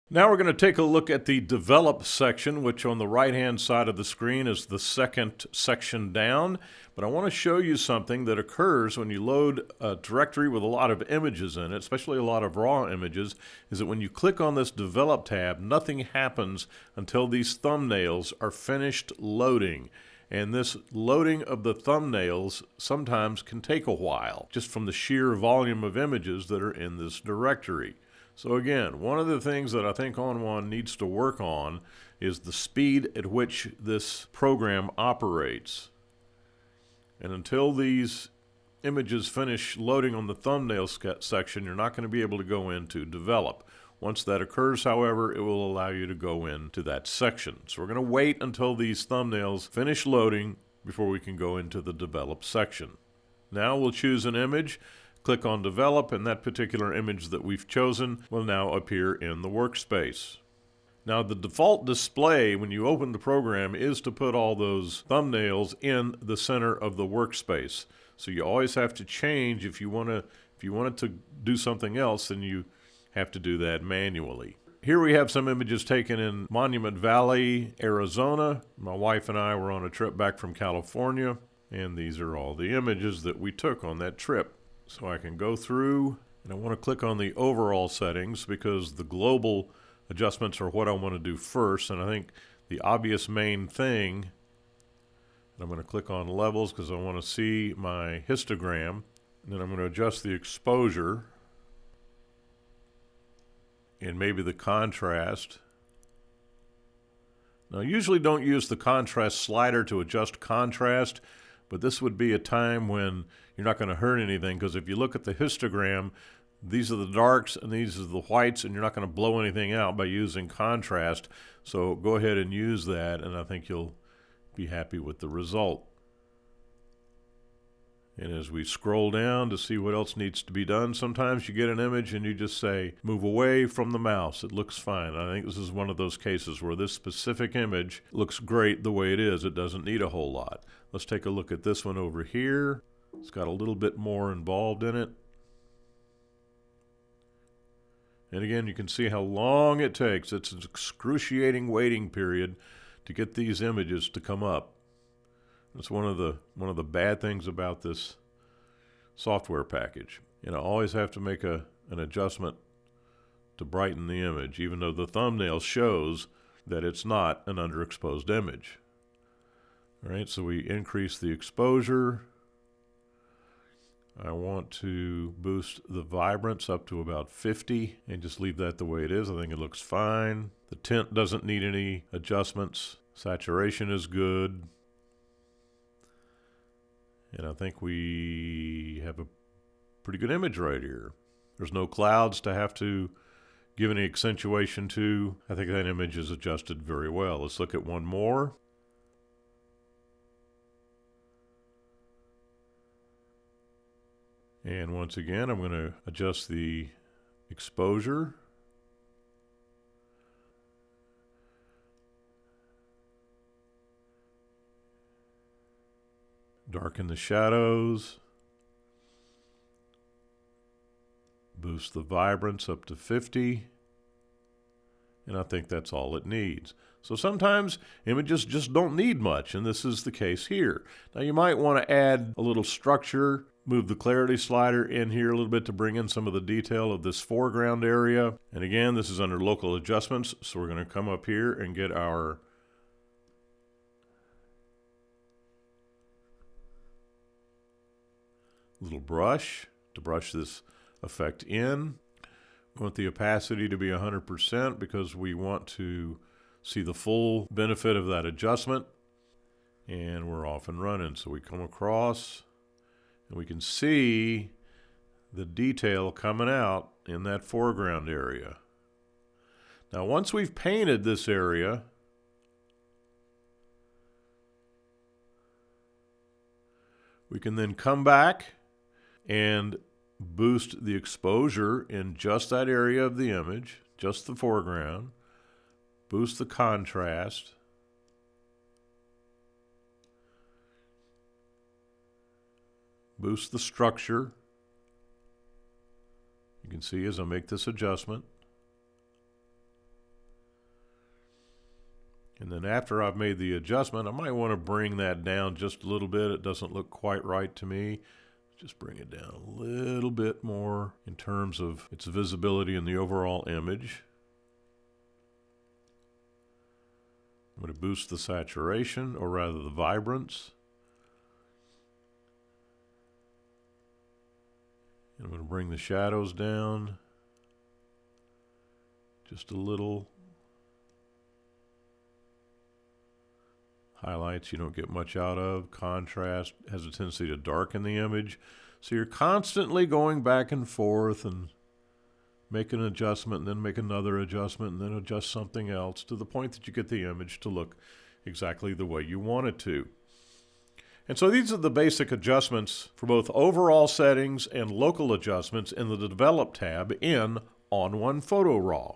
Now we're going to take a look at the Develop section, which on the right-hand side of the screen is the second section down. But I want to show you something that occurs when you load a directory with a lot of images in it, especially a lot of raw images, is that when you click on this Develop tab, nothing happens until these thumbnails are finished loading. And this loading of the thumbnails sometimes can take a while, just from the sheer volume of images that are in this directory. So again, one of the things that I think On1 needs to work on is the speed at which this program operates. And until these images finish loading on the thumbnail section, you're not going to be able to go into Develop. Once that occurs, however, it will allow you to go into that section. So we're going to wait until these thumbnails finish loading before we can go into the Develop section. Now we'll choose an image. Click on Develop, and that particular image that we've chosen will now appear in the workspace. Now, the default display when you open the program is to put all those thumbnails in the center of the workspace. So you always have to change if you want it to do something else, then you have to do that manually. Here we have some images taken in Monument Valley, Arizona. My wife and I were on a trip back from California, and these are all the images that we took on that trip. So I can go through, and I want to click on the overall settings because the global adjustments are what I want to do first. And I think the obvious main thing, and I'm going to click on levels because I want to see my histogram. And then I'm going to adjust the exposure and maybe the contrast. Now, I usually don't use the contrast slider to adjust contrast, but this would be a time when you're not going to hurt anything, because if you look at the histogram, these are the darks and these are the whites, and you're not going to blow anything out by using contrast. So go ahead and use that, and I think you'll be happy with the result. And as we scroll down to see what else needs to be done, sometimes you get an image and you just say, move away from the mouse. It looks fine. I think this is one of those cases where this specific image looks great the way it is. It doesn't need a whole lot. Let's take a look at this one over here. It's got a little bit more involved in it. And again, you can see how long it takes. It's an excruciating waiting period to get these images to come up. That's one of the bad things about this software package. I always have to make an adjustment to brighten the image, even though the thumbnail shows that it's not an underexposed image. All right, so we increase the exposure. I want to boost the vibrance up to about 50 and just leave that the way it is. I think it looks fine. The tint doesn't need any adjustments. Saturation is good. And I think we have a pretty good image right here. There's no clouds to have to give any accentuation to. I think that image is adjusted very well. Let's look at one more. And once again, I'm going to adjust the exposure. Darken the shadows. Boost the vibrance up to 50. And I think that's all it needs. So sometimes images just don't need much, and this is the case here. Now you might want to add a little structure, move the clarity slider in here a little bit to bring in some of the detail of this foreground area. And again, this is under local adjustments, so we're going to come up here and get our little brush to brush this effect in. We want the opacity to be 100% because we want to see the full benefit of that adjustment. And we're off and running. So we come across and we can see the detail coming out in that foreground area. Now, once we've painted this area, we can then come back and boost the exposure in just that area of the image, just the foreground, boost the contrast, boost the structure. You can see as I make this adjustment. And then after I've made the adjustment, I might want to bring that down just a little bit. It doesn't look quite right to me. Just bring it down a little bit more in terms of its visibility in the overall image. I'm going to boost the saturation, or rather the vibrance. And I'm going to bring the shadows down just a little. Highlights you don't get much out of. Contrast has a tendency to darken the image. So you're constantly going back and forth and make an adjustment and then make another adjustment and then adjust something else to the point that you get the image to look exactly the way you want it to. And so these are the basic adjustments for both overall settings and local adjustments in the Develop tab in On1 Photo Raw.